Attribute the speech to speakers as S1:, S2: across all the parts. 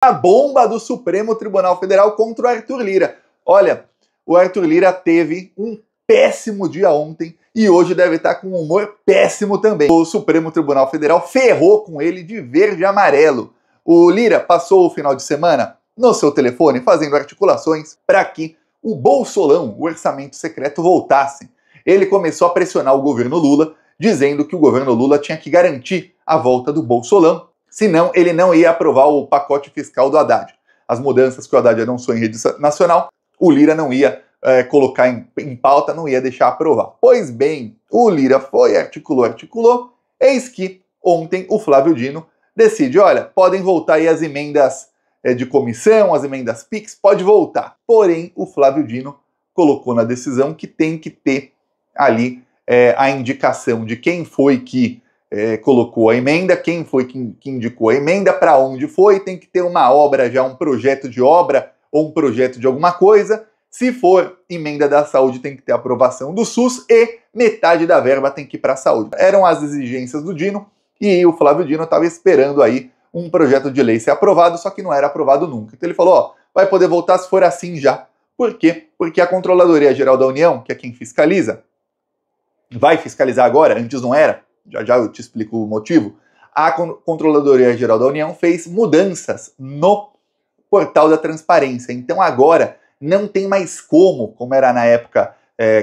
S1: A bomba do Supremo Tribunal Federal contra o Arthur Lira. Olha, o Arthur Lira teve um péssimo dia ontem e hoje deve estar com um humor péssimo também. O Supremo Tribunal Federal ferrou com ele de verde e amarelo. O Lira passou o final de semana no seu telefone fazendo articulações para que o Bolsolão, o orçamento secreto, voltasse. Ele começou a pressionar o governo Lula, dizendo que o governo Lula tinha que garantir a volta do Bolsolão, senão ele não ia aprovar o pacote fiscal do Haddad. As mudanças que o Haddad anunciou em rede nacional, o Lira não ia colocar em pauta, não ia deixar aprovar. Pois bem, o Lira foi, articulou, eis que ontem o Flávio Dino decide, olha, podem voltar aí as emendas de comissão, as emendas PIX, pode voltar. Porém, o Flávio Dino colocou na decisão que tem que ter ali a indicação de quem foi que colocou a emenda, quem foi que indicou a emenda, para onde foi, tem que ter uma obra já, um projeto de obra ou um projeto de alguma coisa. Se for emenda da saúde, tem que ter aprovação do SUS e metade da verba tem que ir para a saúde. Eram as exigências do Dino e o Flávio Dino estava esperando aí um projeto de lei ser aprovado, só que não era aprovado nunca. Então ele falou, ó, vai poder voltar se for assim já. Por quê? Porque a Controladoria Geral da União, que é quem fiscaliza, vai fiscalizar agora, antes não era, já eu te explico o motivo. A Controladoria Geral da União fez mudanças no portal da transparência. Então agora não tem mais como era na época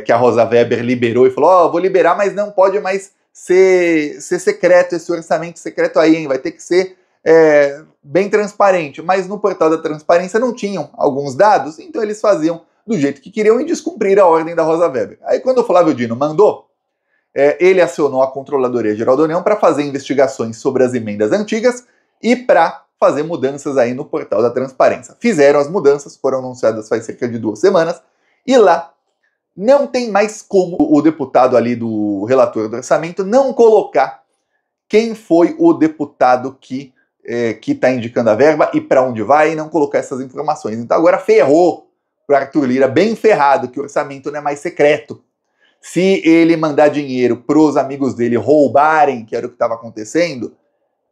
S1: que a Rosa Weber liberou e falou, ó, vou liberar, mas não pode mais ser secreto esse orçamento secreto aí, hein? Vai ter que ser bem transparente. Mas no portal da transparência não tinham alguns dados, então eles faziam do jeito que queriam e descumpriram a ordem da Rosa Weber. Aí quando o Flávio Dino mandou, ele acionou a Controladoria Geral da União para fazer investigações sobre as emendas antigas e para fazer mudanças aí no portal da transparência. Fizeram as mudanças, foram anunciadas faz cerca de 2 semanas, e lá não tem mais como o deputado ali do relator do orçamento não colocar quem foi o deputado que está indicando a verba e para onde vai, e não colocar essas informações. Então agora ferrou para Arthur Lira, bem ferrado, que o orçamento não é mais secreto. Se ele mandar dinheiro para os amigos dele roubarem, que era o que estava acontecendo,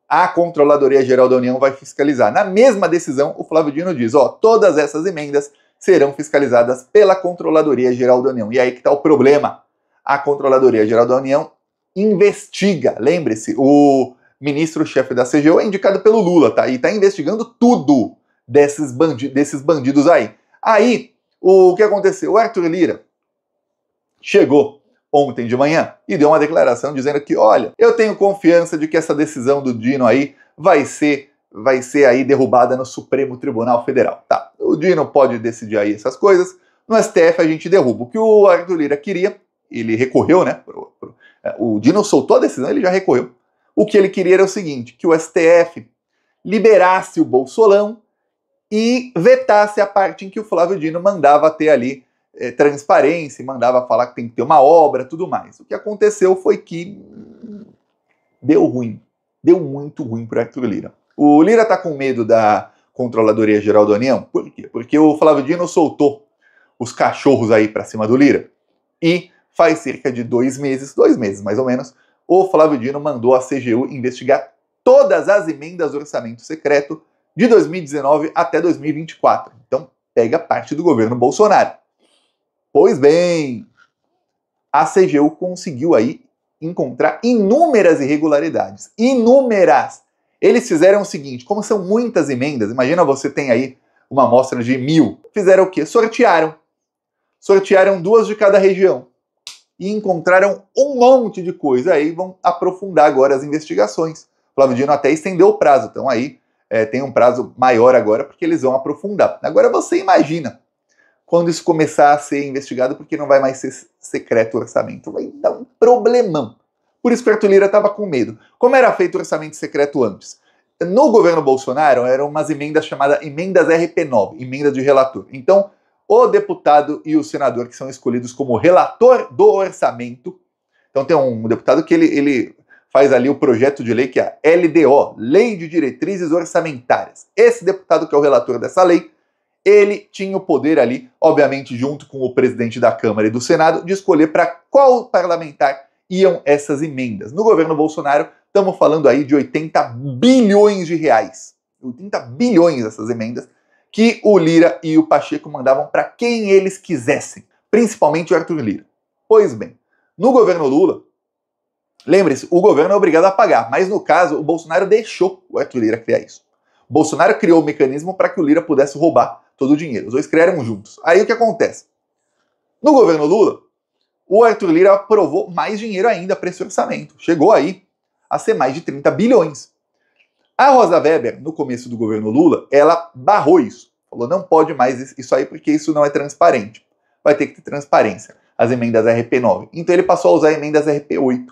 S1: a Controladoria Geral da União vai fiscalizar. Na mesma decisão, o Flávio Dino diz, ó, todas essas emendas serão fiscalizadas pela Controladoria Geral da União. E aí que está o problema. A Controladoria Geral da União investiga. Lembre-se, o ministro-chefe da CGU é indicado pelo Lula, tá? E está investigando tudo desses bandidos aí. Aí, o que aconteceu? O Arthur Lira chegou ontem de manhã e deu uma declaração dizendo que, olha, eu tenho confiança de que essa decisão do Dino aí vai ser aí derrubada no Supremo Tribunal Federal. Tá, o Dino pode decidir aí essas coisas, no STF a gente derruba. O que o Arthur Lira queria, ele recorreu, né? O Dino soltou a decisão, ele já recorreu. O que ele queria era o seguinte, que o STF liberasse o Bolsolão e vetasse a parte em que o Flávio Dino mandava ter ali transparência, mandava falar que tem que ter uma obra, tudo mais. O que aconteceu foi que deu ruim, deu muito ruim para Arthur Lira. O Lira está com medo da Controladoria Geral da União, por quê? Porque o Flávio Dino soltou os cachorros aí para cima do Lira e faz cerca de 2 meses mais ou menos, o Flávio Dino mandou a CGU investigar todas as emendas do orçamento secreto de 2019 até 2024. Então pega parte do governo Bolsonaro. Pois bem, a CGU conseguiu aí encontrar inúmeras irregularidades. Inúmeras! Eles fizeram o seguinte, como são muitas emendas, imagina você tem aí uma amostra de 1000. Fizeram o quê? Sortearam. Sortearam 2 de cada região. E encontraram um monte de coisa. Aí vão aprofundar agora as investigações. O Flávio Dino até estendeu o prazo. Então aí tem um prazo maior agora, porque eles vão aprofundar. Agora você imagina, quando isso começar a ser investigado, porque não vai mais ser secreto o orçamento. Vai dar um problemão. Por isso que o Arthur Lira estava com medo. Como era feito o orçamento secreto antes? No governo Bolsonaro, eram umas emendas chamadas emendas RP9, emenda de relator. Então, o deputado e o senador que são escolhidos como relator do orçamento, então tem um deputado que ele faz ali o projeto de lei que é a LDO, Lei de Diretrizes Orçamentárias. Esse deputado que é o relator dessa lei, ele tinha o poder ali, obviamente junto com o presidente da Câmara e do Senado, de escolher para qual parlamentar iam essas emendas. No governo Bolsonaro, estamos falando aí de 80 bilhões de reais. 30 bilhões essas emendas, que o Lira e o Pacheco mandavam para quem eles quisessem, principalmente o Arthur Lira. Pois bem, no governo Lula, lembre-se, o governo é obrigado a pagar, mas no caso, o Bolsonaro deixou o Arthur Lira criar isso. O Bolsonaro criou o mecanismo para que o Lira pudesse roubar todo o dinheiro. Os dois criaram juntos. Aí o que acontece? No governo Lula, o Arthur Lira aprovou mais dinheiro ainda para esse orçamento. Chegou aí a ser mais de 30 bilhões. A Rosa Weber, no começo do governo Lula, ela barrou isso. Falou, não pode mais isso aí porque isso não é transparente. Vai ter que ter transparência. As emendas RP9. Então ele passou a usar emendas RP8.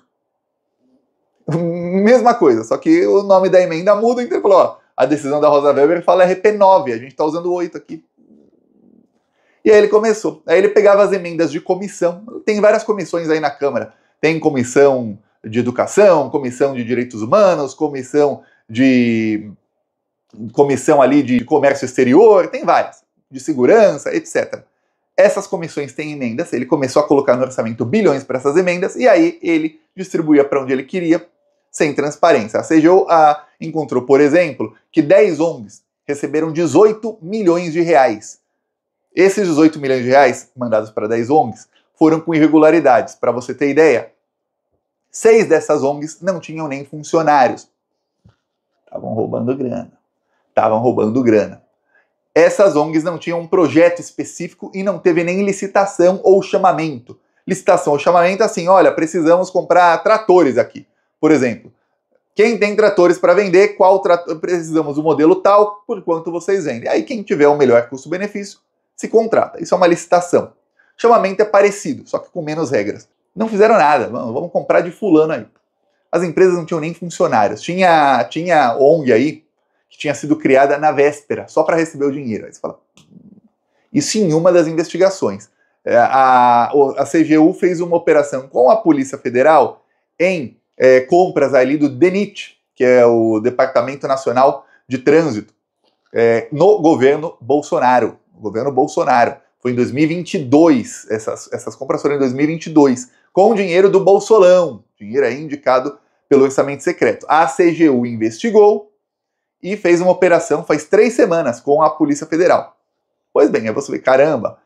S1: Mesma coisa, só que o nome da emenda muda, então ele falou, ó, a decisão da Rosa Weber fala RP9, a gente tá usando 8 aqui. E aí ele começou. Aí ele pegava as emendas de comissão. Tem várias comissões aí na Câmara. Tem comissão de educação, comissão de direitos humanos, comissão ali de comércio exterior, tem várias, de segurança, etc. Essas comissões têm emendas, ele começou a colocar no orçamento bilhões para essas emendas, e aí ele distribuía para onde ele queria, sem transparência. A CGU encontrou, por exemplo, que 10 ONGs receberam 18 milhões de reais. Esses 18 milhões de reais, mandados para 10 ONGs, foram com irregularidades. Para você ter ideia, 6 dessas ONGs não tinham nem funcionários. Estavam roubando grana. Essas ONGs não tinham um projeto específico e não teve nem licitação ou chamamento. Licitação ou chamamento assim, olha, precisamos comprar tratores aqui. Por exemplo, quem tem tratores para vender, qual trator, precisamos do modelo tal, por quanto vocês vendem. Aí quem tiver o melhor custo-benefício, se contrata. Isso é uma licitação. Chamamento é parecido, só que com menos regras. Não fizeram nada, vamos comprar de fulano aí. As empresas não tinham nem funcionários. Tinha ONG aí, que tinha sido criada na véspera, só para receber o dinheiro. Aí você fala, isso em uma das investigações. A CGU fez uma operação com a Polícia Federal em compras ali do DENIT, que é o Departamento Nacional de Trânsito, no governo Bolsonaro. Foi em 2022, essas compras foram em 2022, com o dinheiro do Bolsolão, dinheiro aí indicado pelo orçamento secreto. A CGU investigou e fez uma operação faz 3 semanas com a Polícia Federal. Pois bem, aí você vê, caramba,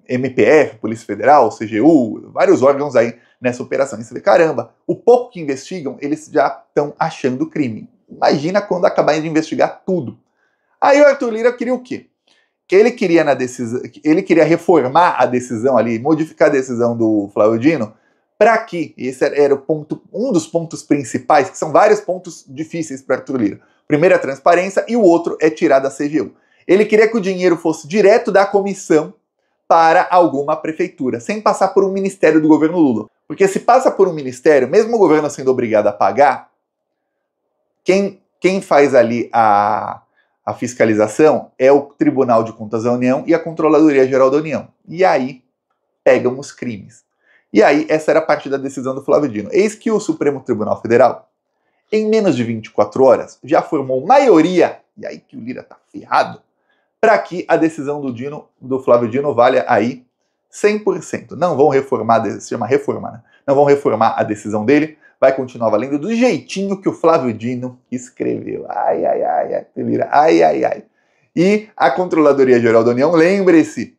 S1: MPF, Polícia Federal, CGU, vários órgãos aí nessa operação. E você vê, caramba, o pouco que investigam, eles já estão achando crime. Imagina quando acabar de investigar tudo. Aí o Arthur Lira queria o quê? Ele queria reformar a decisão ali, modificar a decisão do Flávio Dino, para que, esse era um dos pontos principais, que são vários pontos difíceis para Arthur Lira. O primeiro é a transparência e o outro é tirar da CGU. Ele queria que o dinheiro fosse direto da comissão para alguma prefeitura, sem passar por um ministério do governo Lula. Porque se passa por um ministério, mesmo o governo sendo obrigado a pagar, quem faz ali a fiscalização é o Tribunal de Contas da União e a Controladoria Geral da União. E aí pegam os crimes. E aí essa era parte da decisão do Flávio Dino. Eis que o Supremo Tribunal Federal, em menos de 24 horas, já formou maioria, e aí que o Lira tá ferrado, para que a decisão do Flávio Dino valha aí 100%. Não vão reformar, se chama reforma, né? Não vão reformar a decisão dele, vai continuar valendo do jeitinho que o Flávio Dino escreveu. Ai. E a Controladoria Geral da União, lembre-se,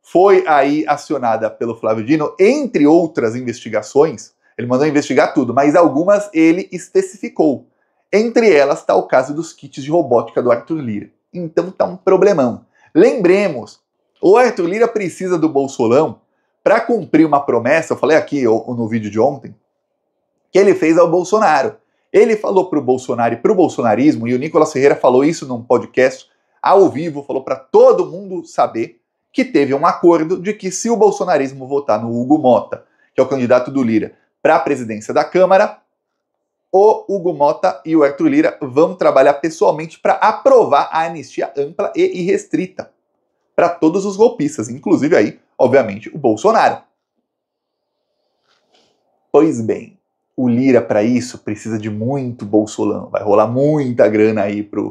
S1: foi aí acionada pelo Flávio Dino, entre outras investigações. Ele mandou investigar tudo, mas algumas ele especificou. Entre elas está o caso dos kits de robótica do Arthur Lira. Então tá um problemão. Lembremos, o Arthur Lira precisa do Bolsolão para cumprir uma promessa, eu falei aqui no vídeo de ontem, que ele fez ao Bolsonaro. Ele falou para o Bolsonaro e para o bolsonarismo, e o Nicolas Ferreira falou isso num podcast ao vivo, falou para todo mundo saber que teve um acordo de que se o bolsonarismo votar no Hugo Mota, que é o candidato do Lira, para a presidência da Câmara, o Hugo Mota e o Arthur Lira vão trabalhar pessoalmente para aprovar a anistia ampla e irrestrita para todos os golpistas, inclusive aí, obviamente, o Bolsonaro. Pois bem, o Lira, para isso, precisa de muito bolsolão. Vai rolar muita grana aí para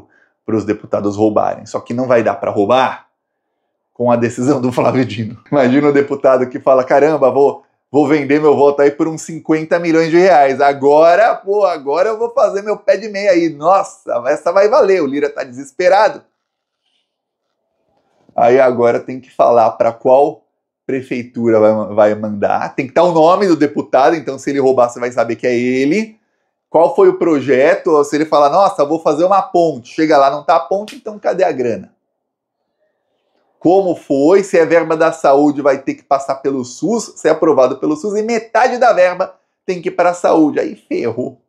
S1: os deputados roubarem. Só que não vai dar para roubar com a decisão do Flávio Dino. Imagina o deputado que fala, caramba, vou vou vender meu voto aí por uns 50 milhões de reais. Agora, pô, agora eu vou fazer meu pé de meia aí. Nossa, essa vai valer. O Lira tá desesperado. Aí agora tem que falar para qual prefeitura vai mandar. Tem que estar o nome do deputado, então se ele roubar, você vai saber que é ele. Qual foi o projeto? Ou se ele falar, nossa, vou fazer uma ponte. Chega lá, não tá a ponte, então cadê a grana? Como foi? Se é verba da saúde, vai ter que passar pelo SUS, ser aprovado pelo SUS, e metade da verba tem que ir para a saúde. Aí ferrou.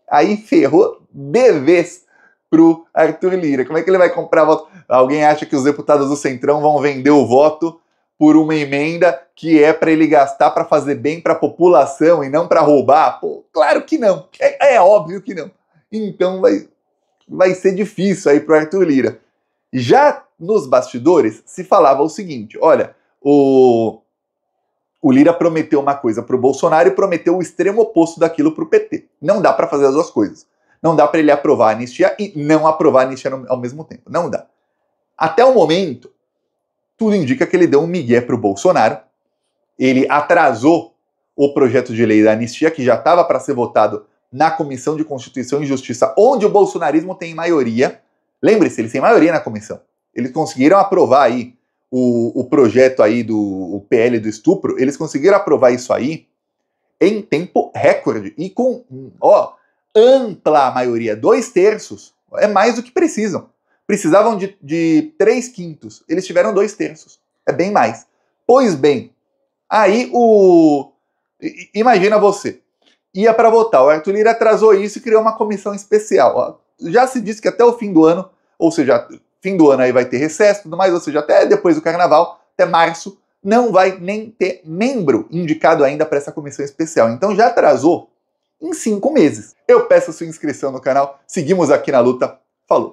S1: Aí ferrou de vez pro Arthur Lira. Como é que ele vai comprar voto? Alguém acha que os deputados do Centrão vão vender o voto por uma emenda que é para ele gastar para fazer bem para a população e não para roubar? Pô, claro que não. É óbvio que não. Então vai ser difícil aí pro Arthur Lira. Já nos bastidores se falava o seguinte, olha, o Lira prometeu uma coisa pro Bolsonaro e prometeu o extremo oposto daquilo pro PT. Não dá para fazer as duas coisas. Não dá para ele aprovar a anistia e não aprovar a anistia ao mesmo tempo. Não dá. Até o momento, tudo indica que ele deu um migué pro Bolsonaro. Ele atrasou o projeto de lei da anistia, que já estava para ser votado na Comissão de Constituição e Justiça, onde o bolsonarismo tem maioria. Lembre-se, eles têm maioria na comissão. Eles conseguiram aprovar aí o projeto aí do PL do estupro, eles conseguiram aprovar isso aí em tempo recorde e com, ampla maioria, 2/3, é mais do que precisam. Precisavam de 3/5, eles tiveram 2/3, é bem mais. Pois bem, aí imagina você, ia para votar, o Arthur Lira atrasou isso e criou uma comissão especial. Já se disse que até o fim do ano, ou seja, fim do ano aí vai ter recesso e tudo mais, ou seja, até depois do carnaval, até março, não vai nem ter membro indicado ainda para essa comissão especial. Então já atrasou em 5 meses. Eu peço a sua inscrição no canal, seguimos aqui na luta, falou!